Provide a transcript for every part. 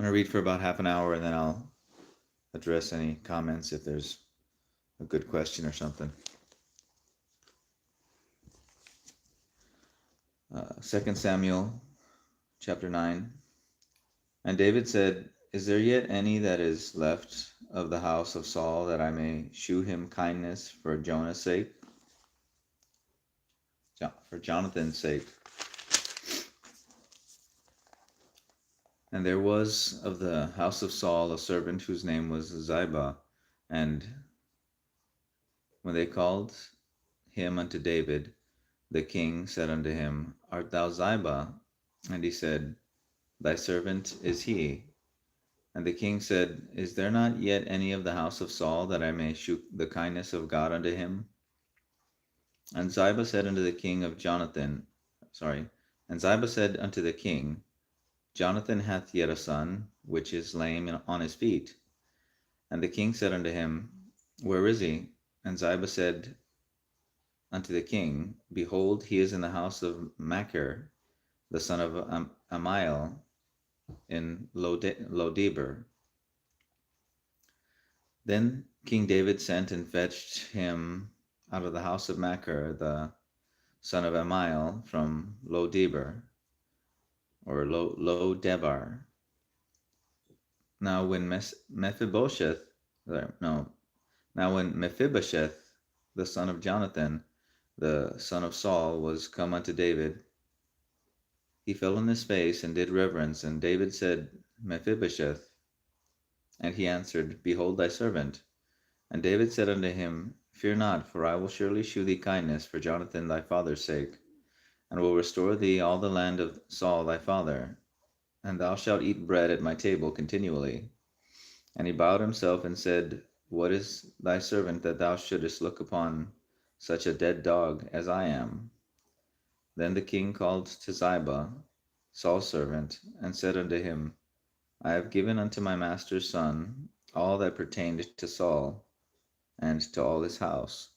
going to read for about half an hour, and then I'll address any comments if there's a good question or something. 2 Samuel chapter 9. And David said, "Is there yet any that is left of the house of Saul, that I may shew him kindness for Jonah's sake?" For Jonathan's sake. And there was of the house of Saul a servant whose name was Ziba. And when they called him unto David, the king said unto him, "Art thou Ziba?" And he said, "Thy servant is he." And the king said, "Is there not yet any of the house of Saul, that I may shew the kindness of God unto him?" And Ziba said unto the king of Jonathan, And Ziba said unto the king, "Jonathan hath yet a son, which is lame on his feet." And the king said unto him, "Where is he?" And Ziba said unto the king, "Behold, he is in the house of Machir, the son of Amiel, in Lodebar." Then King David sent and fetched him out of the house of Machir, the son of Amiel, from Lodebar, or Lodebar. Now when Mephibosheth, the son of Jonathan, the son of Saul, was come unto David, he fell on his face and did reverence. And David said, "Mephibosheth." And he answered, "Behold thy servant." And David said unto him, "Fear not, for I will surely shew thee kindness for Jonathan thy father's sake, and will restore thee all the land of Saul thy father, and thou shalt eat bread at my table continually." And he bowed himself and said, "What is thy servant, that thou shouldest look upon such a dead dog as I am?" Then the king called to Ziba, Saul's servant, and said unto him, "I have given unto my master's son all that pertained to Saul, and to all his house."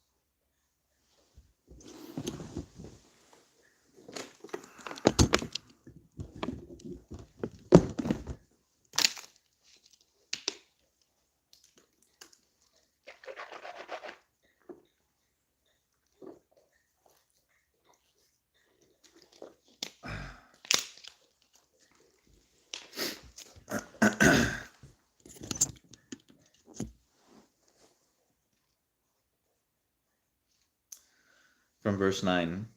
From verse 9.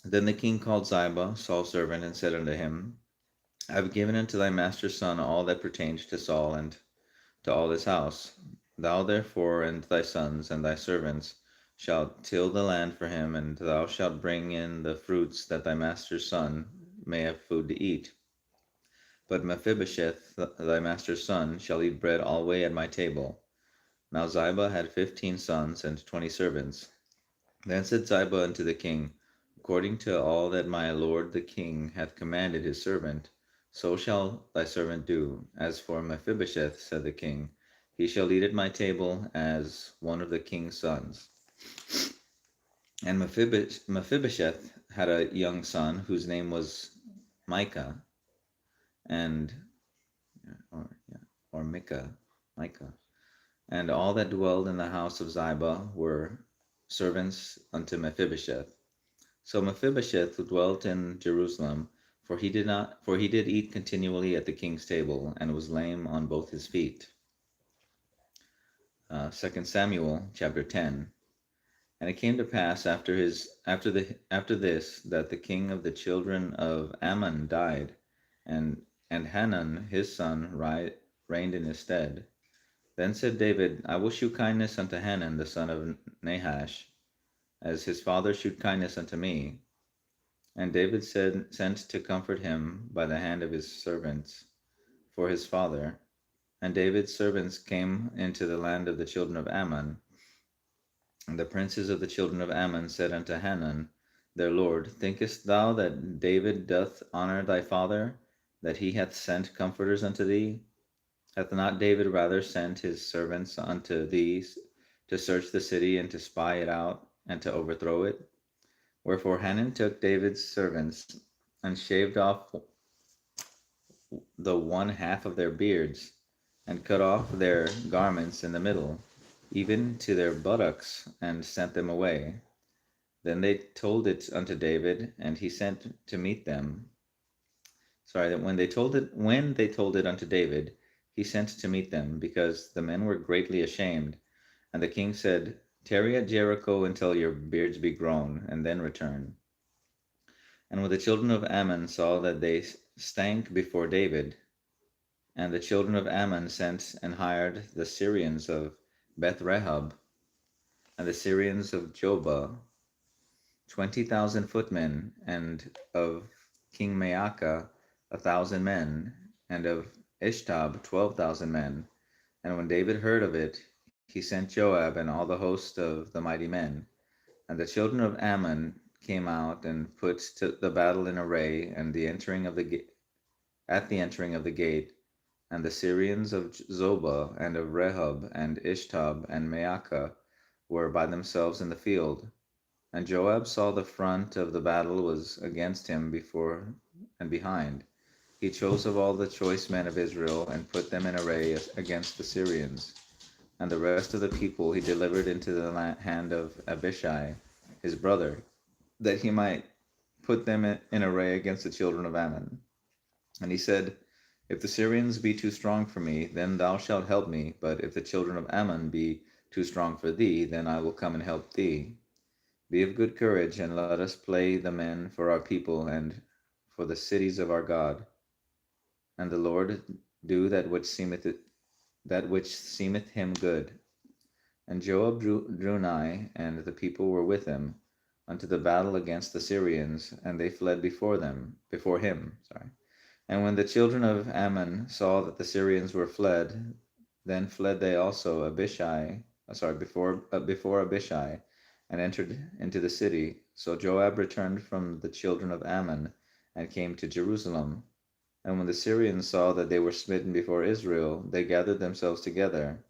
Then the king called Ziba, Saul's servant, and said unto him, "I have given unto thy master's son all that pertained to Saul, and to all his house. Thou therefore and thy sons and thy servants shalt till the land for him, and thou shalt bring in the fruits, that thy master's son may have food to eat. But Mephibosheth, thy master's son, shall eat bread alway at my table." Now Ziba had 15 sons and 20 servants. Then said Ziba unto the king, "According to all that my lord the king hath commanded his servant, so shall thy servant do. As for Mephibosheth, said the king, he shall eat at my table as one of the king's sons." And Mephibosheth had a young son whose name was Micah, and Micah. And all that dwelled in the house of Ziba were servants unto Mephibosheth. So Mephibosheth dwelt in Jerusalem, for he did eat continually at the king's table, and was lame on both his feet. 2 Samuel chapter 10. And it came to pass after this that the king of the children of Ammon died, and Hanun his son reigned in his stead. Then said David, "I will shew kindness unto Hanun the son of Nahash, as his father shewed kindness unto me." And David sent to comfort him by the hand of his servants for his father. And David's servants came into the land of the children of Ammon. And the princes of the children of Ammon said unto Hanun their lord, "Thinkest thou that David doth honor thy father, that he hath sent comforters unto thee? Hath not David rather sent his servants unto thee to search the city, and to spy it out, and to overthrow it?" Wherefore Hanun took David's servants, and shaved off the one half of their beards, and cut off their garments in the middle, even to their buttocks, and sent them away. Then they told it unto David, and he sent to meet them. Sorry, that when they told it unto David, he sent to meet them, because the men were greatly ashamed. And the king said, Tarry at Jericho until your beards be grown, and then return. And when the children of Ammon saw that they stank before David, and the children of Ammon sent and hired the Syrians of Beth Rehob, and the Syrians of Jobah, 20,000 footmen, and of King Maacah 1,000 men, and of Ishtab 12,000 men. And when David heard of it, he sent Joab and all the host of the mighty men. And the children of Ammon came out and put the battle in array, and the entering of at the entering of the gate. And the Syrians of Zobah and of Rehob and Ishtab and Maacah were by themselves in the field. And Joab saw the front of the battle was against him before and behind. He chose of all the choice men of Israel, and put them in array against the Syrians. And the rest of the people he delivered into the hand of Abishai, his brother, that he might put them in array against the children of Ammon. And he said, If the Syrians be too strong for me, then thou shalt help me. But if the children of Ammon be too strong for thee, then I will come and help thee. Be of good courage, and let us play the men for our people and for the cities of our God. And the Lord do that which seemeth him good. And Joab drew nigh, and the people were with him, unto the battle against the Syrians, and they fled before him. And when the children of Ammon saw that the Syrians were fled, then fled they also before Abishai, and entered into the city. So Joab returned from the children of Ammon, and came to Jerusalem. And when the Syrians saw that they were smitten before Israel, they gathered themselves together.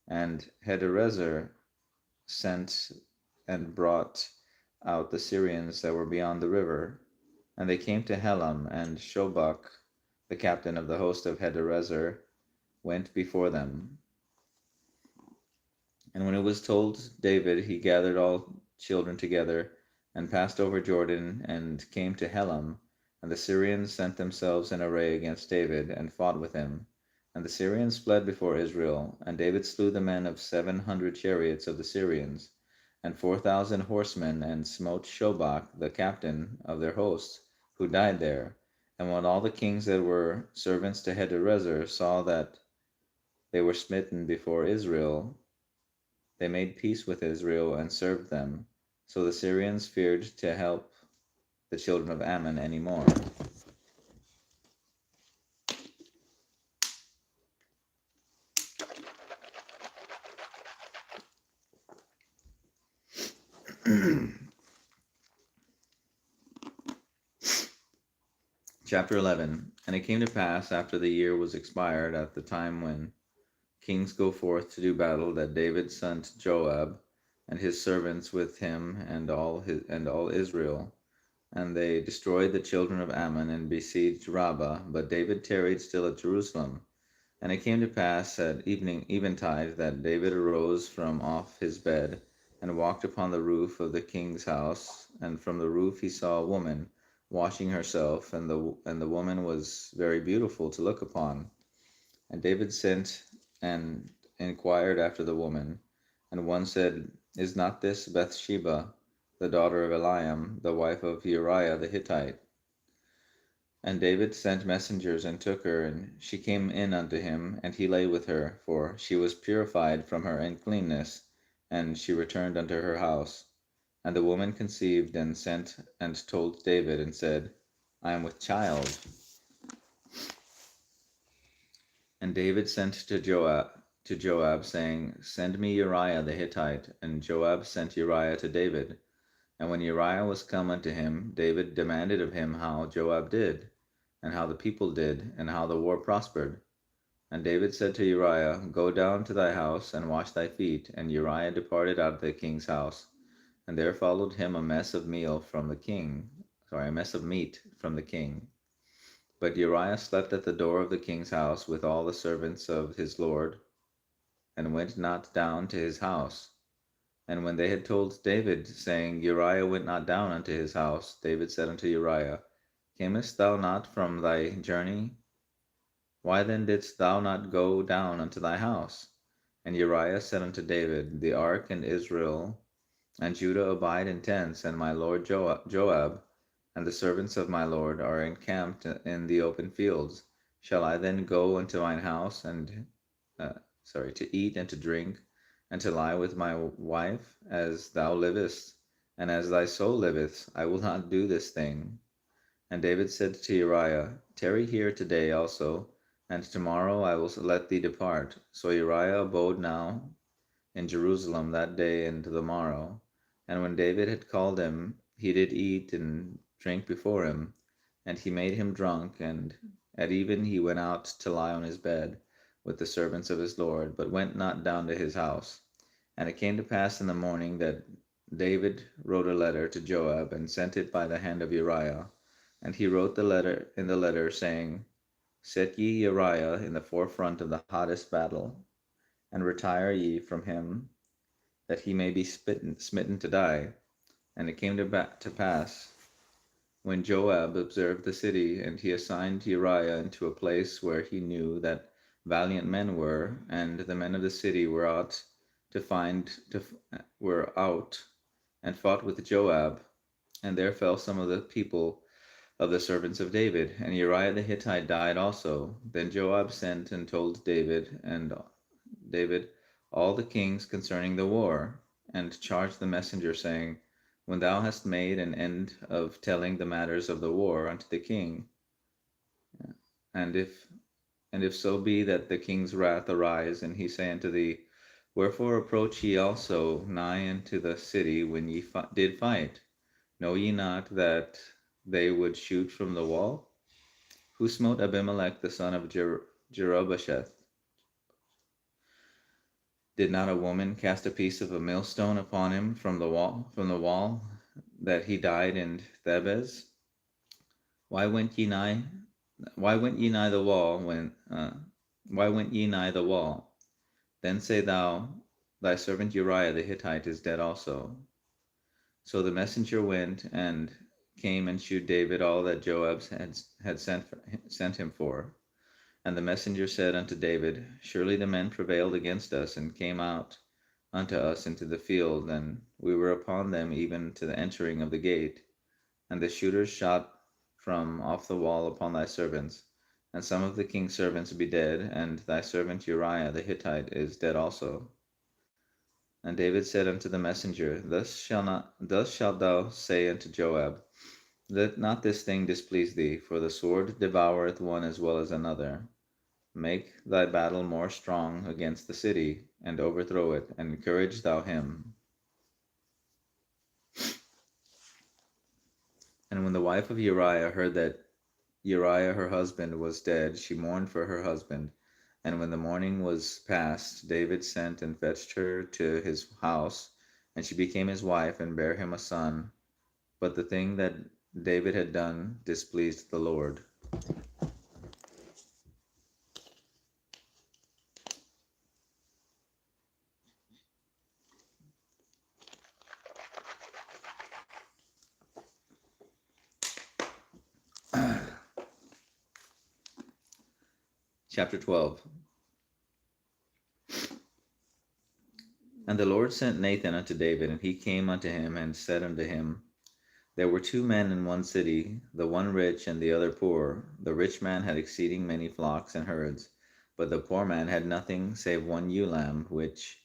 And Hadarezer sent and brought out the Syrians that were beyond the river. And they came to Helam, and Shobach, the captain of the host of Hadarezer, went before them. And when it was told David, he gathered all children together, and passed over Jordan, and came to Helam. And the Syrians sent themselves in array against David, and fought with him. And the Syrians fled before Israel, and David slew the men of 700 chariots of the Syrians, and 4,000 horsemen, and smote Shobach, the captain of their hosts, who died there. And when all the kings that were servants to Hadarezer saw that they were smitten before Israel, they made peace with Israel and served them. So the Syrians feared to help the children of Ammon any more. Chapter 11. And it came to pass, after the year was expired, at the time when kings go forth to do battle, that David sent Joab and his servants with him and all Israel. And they destroyed the children of Ammon and besieged Rabbah. But David tarried still at Jerusalem. And it came to pass at eventide that David arose from off his bed, and walked upon the roof of the king's house. And from the roof he saw a woman washing herself, and the woman was very beautiful to look upon. And David sent and inquired after the woman. And one said, Is not this Bathsheba, the daughter of Eliam, the wife of Uriah the Hittite? And David sent messengers, and took her, and she came in unto him, and he lay with her, for she was purified from her uncleanness, and she returned unto her house. And the woman conceived, and sent and told David, and said, I am with child. And David sent to Joab, saying, Send me Uriah the Hittite. And Joab sent Uriah to David. And when Uriah was come unto him, David demanded of him how Joab did, and how the people did, and how the war prospered. And David said to Uriah, Go down to thy house, and wash thy feet. And Uriah departed out of the king's house. And there followed him a mess of meat from the king. But Uriah slept at the door of the king's house with all the servants of his lord, and went not down to his house. And when they had told David, saying, Uriah went not down unto his house, David said unto Uriah, Camest thou not from thy journey? Why then didst thou not go down unto thy house? And Uriah said unto David, The ark and Israel and Judah abide in tents, and my lord Joab and the servants of my lord are encamped in the open fields. Shall I then go unto mine house and to eat and to drink, and to lie with my wife, as thou livest, and as thy soul liveth? I will not do this thing. And David said to Uriah, Tarry here today also, and tomorrow I will let thee depart. So Uriah abode now in Jerusalem that day and the morrow. And when David had called him, he did eat and drink before him, and he made him drunk, and at even he went out to lie on his bed with the servants of his lord, but went not down to his house. And it came to pass in the morning that David wrote a letter to Joab, and sent it by the hand of Uriah. And he wrote in the letter, saying, Set ye Uriah in the forefront of the hottest battle, and retire ye from him, that he may be smitten to die. And it came to pass, when Joab observed the city, and he assigned Uriah into a place where he knew that valiant men were, and the men of the city were out and fought with Joab. And there fell some of the people of the servants of David, and Uriah the Hittite died also. Then Joab sent and told David all the kings concerning the war, and charged the messenger, saying, When thou hast made an end of telling the matters of the war unto the king, and if so be that the king's wrath arise, and he say unto thee, Wherefore approach ye also nigh unto the city when ye did fight? Know ye not that they would shoot from the wall? Who smote Abimelech the son of Jerubbesheth? Did not a woman cast a piece of a millstone upon him from the wall, that he died in Thebez? Why went ye nigh the wall why went ye nigh the wall? Then say thou, Thy servant Uriah the Hittite is dead also. So the messenger went and came and shewed David all that Joab had sent him for. And the messenger said unto David, Surely the men prevailed against us, and came out unto us into the field, and we were upon them even to the entering of the gate. And the shooters shot from off the wall upon thy servants, and some of the king's servants be dead, and thy servant Uriah the Hittite is dead also. And David said unto the messenger, Thus shalt thou say unto Joab, Let not this thing displease thee, for the sword devoureth one as well as another. Make thy battle more strong against the city, and overthrow it, and encourage thou him. And when the wife of Uriah heard that Uriah her husband was dead, she mourned for her husband. And when the morning was past, David sent and fetched her to his house, and she became his wife, and bare him a son. But the thing that David had done displeased the Lord. Chapter 12. And the Lord sent Nathan unto David, and he came unto him, and said unto him, There were two men in one city, the one rich and the other poor. The rich man had exceeding many flocks and herds, but the poor man had nothing save one ewe lamb, which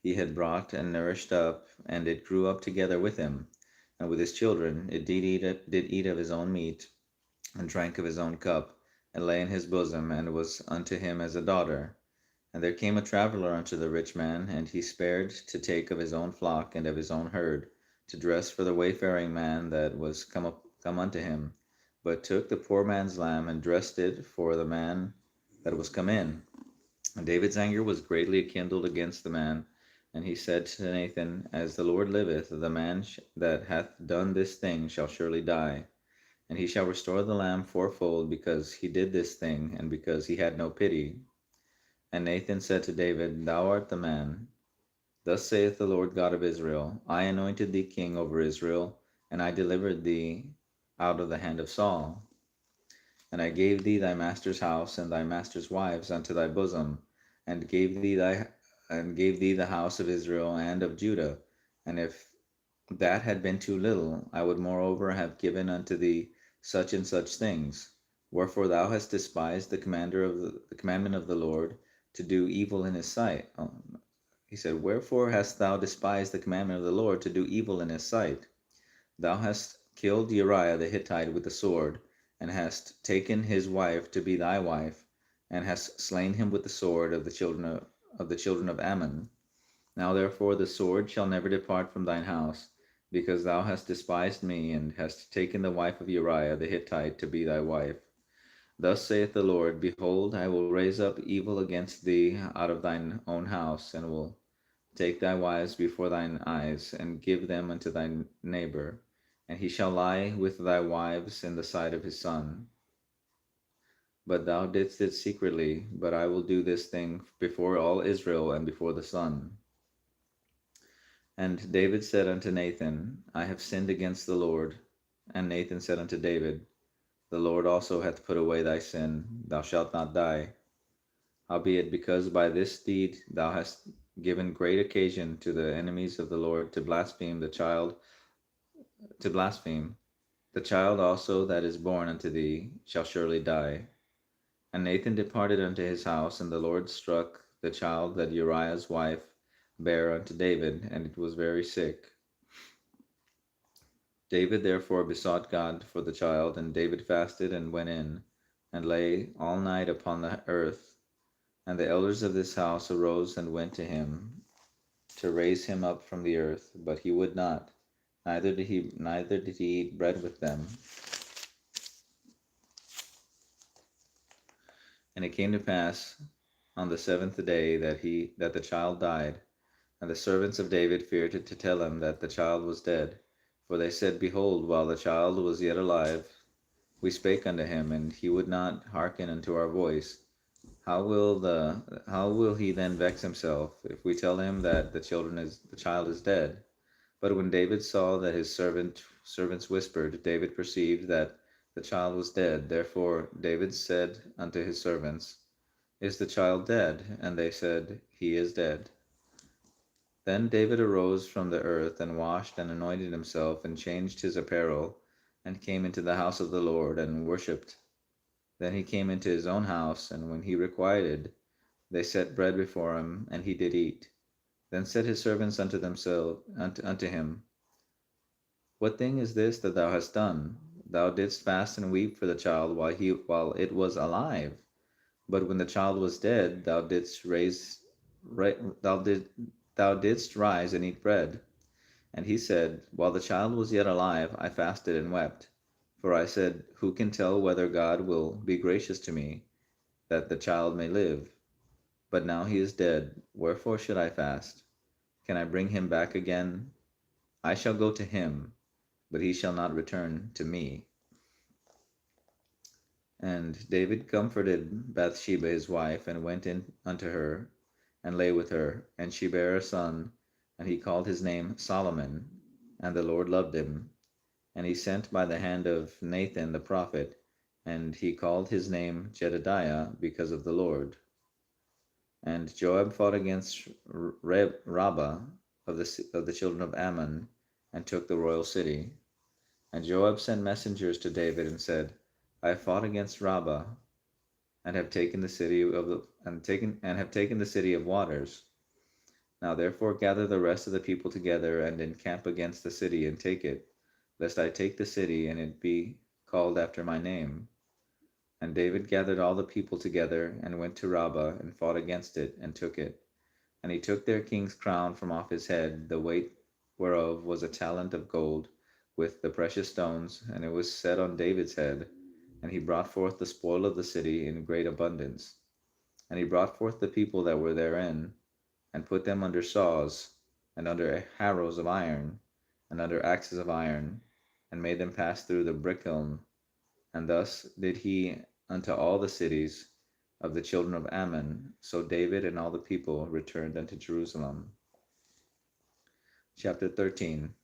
he had brought and nourished up, and it grew up together with him, and with his children. It did eat of his own meat, and drank of his own cup, and lay in his bosom, and was unto him as a daughter. And there came a traveller unto the rich man, and he spared to take of his own flock and of his own herd, to dress for the wayfaring man that was come unto him, but took the poor man's lamb, and dressed it for the man that was come in. And David's anger was greatly kindled against the man, and he said to Nathan, As the Lord liveth, the man that hath done this thing shall surely die. And he shall restore the lamb fourfold, because he did this thing, and because he had no pity. And Nathan said to David, Thou art the man. Thus saith the Lord God of Israel, I anointed thee king over Israel, and I delivered thee out of the hand of Saul. And I gave thee thy master's house and thy master's wives unto thy bosom, and gave thee the house of Israel and of Judah. And if that had been too little, I would moreover have given unto thee such and such things. Wherefore thou hast despised the commandment of the Lord, to do evil in his sight. He said, Wherefore hast thou despised the commandment of the Lord, to do evil in his sight? Thou hast killed Uriah the Hittite with the sword, and hast taken his wife to be thy wife, and hast slain him with the sword of the children of Ammon. Now therefore the sword shall never depart from thine house, because thou hast despised me, and hast taken the wife of Uriah the Hittite to be thy wife. Thus saith the Lord, Behold, I will raise up evil against thee out of thine own house, and will take thy wives before thine eyes, and give them unto thy neighbor, and he shall lie with thy wives in the sight of his son. But thou didst it secretly, but I will do this thing before all Israel and before the sun. And David said unto Nathan, I have sinned against the Lord. And Nathan said unto David, The Lord also hath put away thy sin, thou shalt not die. Howbeit, because by this deed thou hast given great occasion to the enemies of the Lord to blaspheme, the child also that is born unto thee shall surely die. And Nathan departed unto his house, and the Lord struck the child that Uriah's wife bare unto David, and it was very sick. David therefore besought God for the child, and David fasted and went in, and lay all night upon the earth. And the elders of this house arose and went to him to raise him up from the earth, but he would not, neither did he eat bread with them. And it came to pass on the seventh day that the child died, and the servants of David feared to tell him that the child was dead. For they said, Behold, while the child was yet alive, we spake unto him, and he would not hearken unto our voice. How will he then vex himself, if we tell him that the child is dead? But when David saw that his servants whispered, David perceived that the child was dead. Therefore David said unto his servants, Is the child dead? And they said, He is dead. Then David arose from the earth, and washed, and anointed himself, and changed his apparel, and came into the house of the Lord, and worshipped. Then he came into his own house, and when he requited, they set bread before him, and he did eat. Then said his servants unto him, What thing is this that thou hast done? Thou didst fast and weep for the child while it was alive. But when the child was dead, thou didst rise and eat bread. And he said, While the child was yet alive, I fasted and wept. For I said, Who can tell whether God will be gracious to me, that the child may live? But now he is dead, wherefore should I fast? Can I bring him back again? I shall go to him, but he shall not return to me. And David comforted Bathsheba his wife, and went in unto her, and lay with her. And she bare a son, and he called his name Solomon. And the Lord loved him. And he sent by the hand of Nathan the prophet, and he called his name Jedediah, because of the Lord. And Joab fought against Rabbah of the children of Ammon, and took the royal city. And Joab sent messengers to David, and said, I have fought against Rabbah, and have taken the city of waters. Now therefore gather the rest of the people together, and encamp against the city, and take it, lest I take the city, and it be called after my name. And David gathered all the people together, and went to Rabbah, and fought against it, and took it. And he took their king's crown from off his head, the weight whereof was a talent of gold, with the precious stones, and it was set on David's head. And he brought forth the spoil of the city in great abundance. And he brought forth the people that were therein, and put them under saws, and under harrows of iron, and under axes of iron, and made them pass through the brickhiln, And thus did he unto all the cities of the children of Ammon. So David and all the people returned unto Jerusalem. Chapter 13.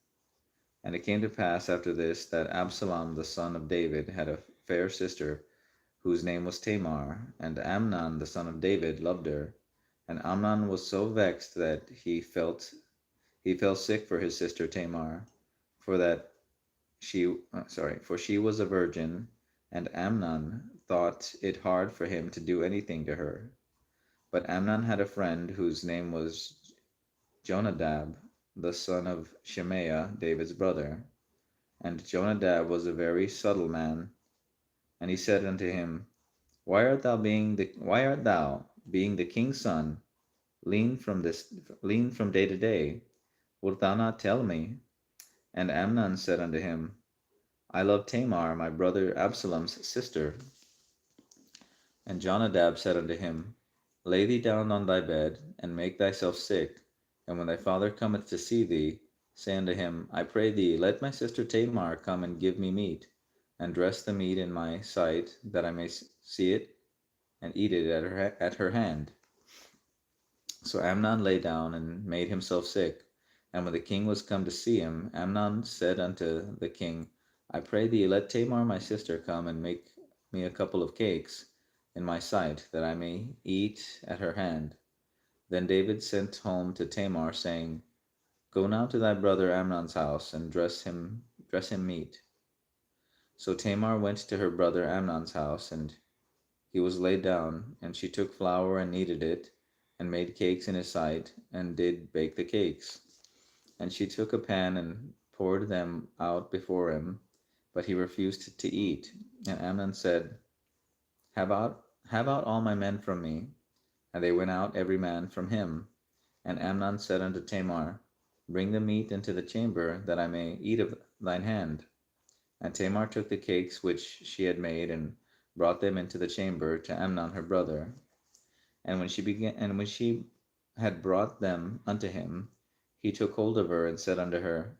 And it came to pass after this that Absalom the son of David had a fair sister, whose name was Tamar, and Amnon the son of David loved her. And Amnon was so vexed that he fell sick for his sister Tamar, for that for she was a virgin, and Amnon thought it hard for him to do anything to her. But Amnon had a friend whose name was Jonadab, the son of Shemaiah, David's brother. And Jonadab was a very subtle man. And he said unto him, why art thou, being the king's son, lean from day to day? Wilt thou not tell me? And Amnon said unto him, I love Tamar, my brother Absalom's sister. And Jonadab said unto him, Lay thee down on thy bed, and make thyself sick, and when thy father cometh to see thee, say unto him, I pray thee, let my sister Tamar come and give me meat, and dress the meat in my sight, that I may see it, and eat it at her hand. So Amnon lay down and made himself sick. And when the king was come to see him, Amnon said unto the king, I pray thee, let Tamar my sister come and make me a couple of cakes in my sight, that I may eat at her hand. Then David sent home to Tamar, saying, Go now to thy brother Amnon's house, and dress him meat. So Tamar went to her brother Amnon's house, and he was laid down, and she took flour and kneaded it, and made cakes in his sight, and did bake the cakes. And she took a pan and poured them out before him, but he refused to eat. And Amnon said, Have out all my men from me. And they went out every man from him. And Amnon said unto Tamar, Bring the meat into the chamber, that I may eat of thine hand. And Tamar took the cakes which she had made, and brought them into the chamber to Amnon her brother. And when she had brought them unto him, he took hold of her, and said unto her,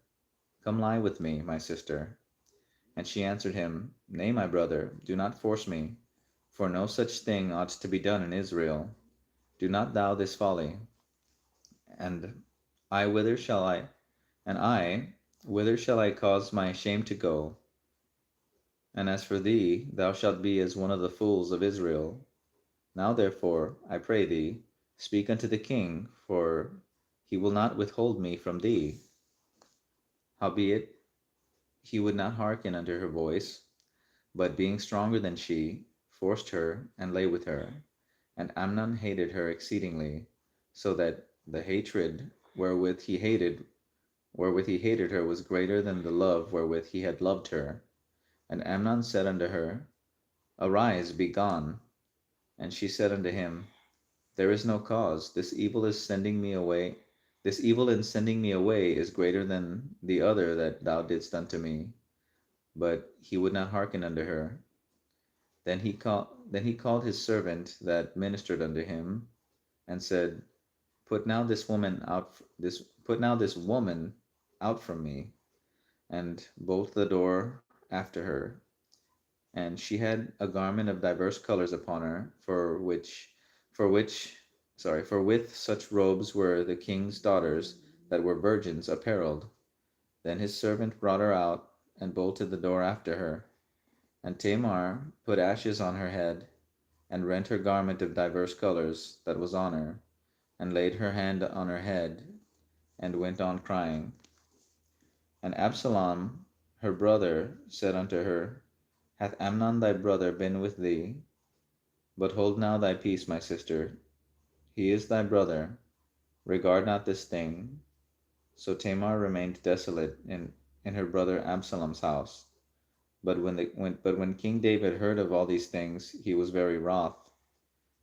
Come lie with me, my sister. And she answered him, Nay, my brother, do not force me, for no such thing ought to be done in Israel. Do not thou this folly. And I whither shall I cause my shame to go? And as for thee, thou shalt be as one of the fools of Israel. Now therefore, I pray thee, speak unto the king, for he will not withhold me from thee. Howbeit, he would not hearken unto her voice, but being stronger than she, forced her, and lay with her. And Amnon hated her exceedingly, so that the hatred wherewith he hated her was greater than the love wherewith he had loved her. And Amnon said unto her, Arise, be gone. And she said unto him, There is no cause. This evil in sending me away is greater than the other that thou didst unto me. But he would not hearken unto her. Then he called his servant that ministered unto him, and said, Put now this woman out from me, and bolt the door after her. And she had a garment of diverse colors upon her, for with such robes were the king's daughters that were virgins apparelled. Then his servant brought her out, and bolted the door after her. And Tamar put ashes on her head, and rent her garment of diverse colors that was on her, and laid her hand on her head, and went on crying. And Absalom her brother said unto her, Hath Amnon thy brother been with thee? But hold now thy peace, my sister. He is thy brother. Regard not this thing. So Tamar remained desolate in her brother Absalom's house. But when King David heard of all these things, he was very wroth.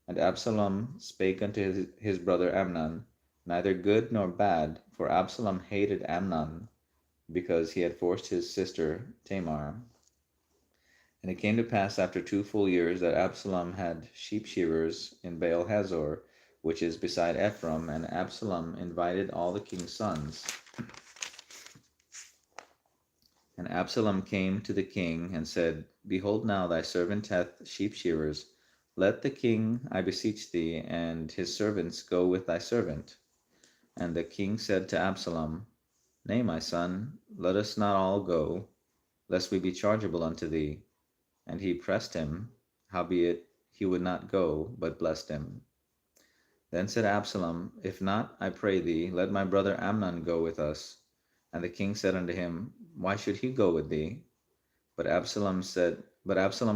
And Absalom spake unto his brother Amnon, neither good nor bad, for Absalom hated Amnon, because he had forced his sister Tamar. And it came to pass after 2 full years that Absalom had sheep shearers in Baal Hazor, which is beside Ephraim, and Absalom invited all the king's sons. And Absalom came to the king and said, Behold, now thy servant hath sheep shearers. Let the king, I beseech thee, and his servants go with thy servant. And the king said to Absalom, Nay, my son, let us not all go, lest we be chargeable unto thee. And he pressed him, howbeit he would not go, but blessed him. Then said Absalom, If not, I pray thee, let my brother Amnon go with us. And the king said unto him, Why should he go with thee? But Absalom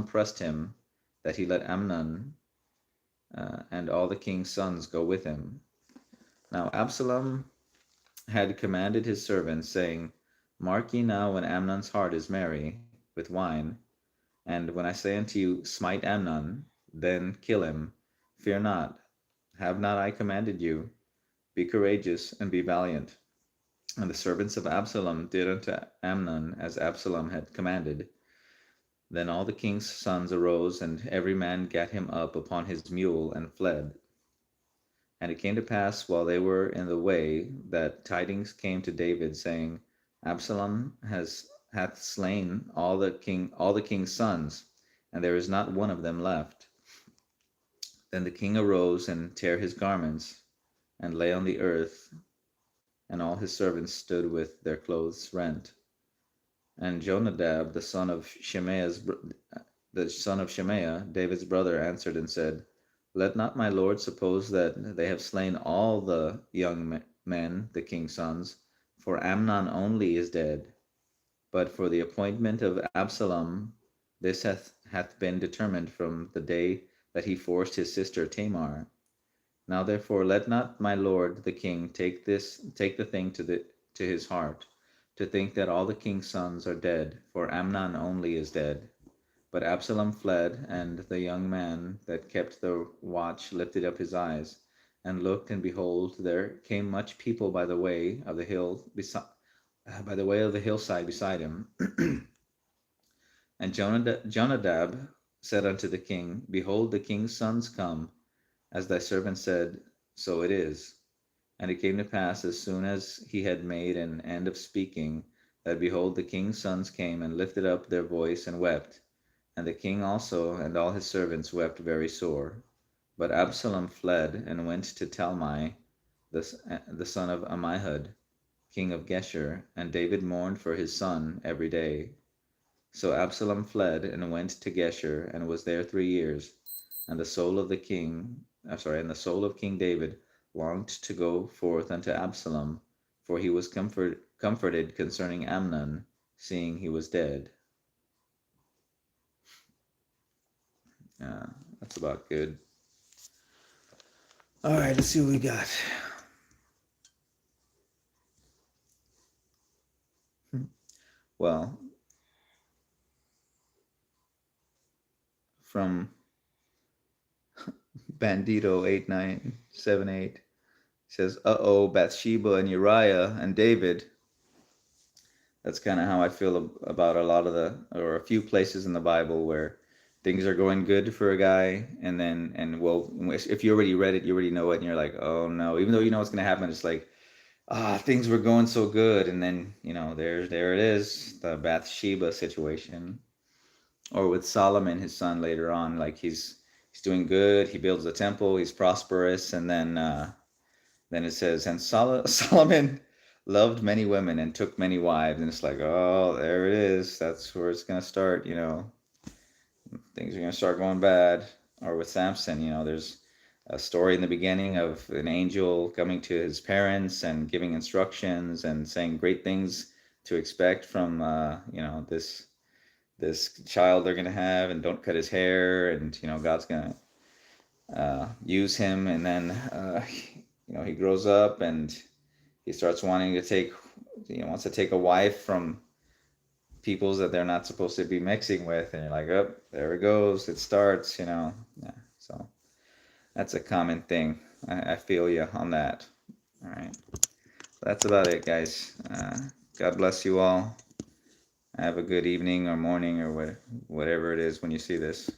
pressed him that he let Amnon and all the king's sons go with him. Now Absalom had commanded his servants, saying, Mark ye now when Amnon's heart is merry with wine, and when I say unto you, Smite Amnon, then kill him. Fear not, have not I commanded you? Be courageous and be valiant. And the servants of Absalom did unto Amnon as Absalom had commanded. Then all the king's sons arose, and every man gat him up upon his mule and fled. And it came to pass, while they were in the way, that tidings came to David, saying, Absalom hath slain all the king's sons, and there is not one of them left. Then the king arose and tare his garments, and lay on the earth, and all his servants stood with their clothes rent. And Jonadab, the son of Shemaiah, David's brother, answered and said, Let not my lord suppose that they have slain all the young men, the king's sons, for Amnon only is dead. But for the appointment of Absalom, this hath been determined from the day that he forced his sister Tamar. Now therefore let not my lord the king take the thing to his heart, to think that all the king's sons are dead, for Amnon only is dead. But Absalom fled, and the young man that kept the watch lifted up his eyes, and looked, and behold, there came much people by the way of the hillside beside him. And Jonadab said unto the king, Behold, the king's sons come, as thy servant said, so it is. And it came to pass, as soon as he had made an end of speaking, that behold, the king's sons came and lifted up their voice and wept. And the king also and all his servants wept very sore. But Absalom fled and went to Talmai, the son of Ammihud, king of Geshur, and David mourned for his son every day. So Absalom fled and went to Geshur, and was there 3 years. And the soul of King David longed to go forth unto Absalom, for he was comforted concerning Amnon, seeing he was dead. That's about good. All right, let's see what we got. Well, from Bandito 8978 says, Bathsheba and Uriah and David. That's kind of how I feel about a few places in the Bible where things are going good for a guy, if you already read it, you already know it, and you're like, oh no, even though you know what's going to happen, it's like, things were going so good, and then, there it is, the Bathsheba situation. Or with Solomon, his son, later on, like he's doing good, he builds a temple, he's prosperous, and then it says, and Solomon loved many women and took many wives, and it's like, oh, there it is, that's where it's going to start, things are going to start going bad. Or with Samson, there's a story in the beginning of an angel coming to his parents and giving instructions and saying great things to expect from, this child they're going to have, and don't cut his hair, and, God's going to use him. And then, he grows up and he starts wanting to take a wife from peoples that they're not supposed to be mixing with, and you're like, oh, there it goes, it starts, yeah. So that's a common thing. I feel you on that. All right, that's about it, guys. God bless you all. Have a good evening or morning or whatever it is when you see this.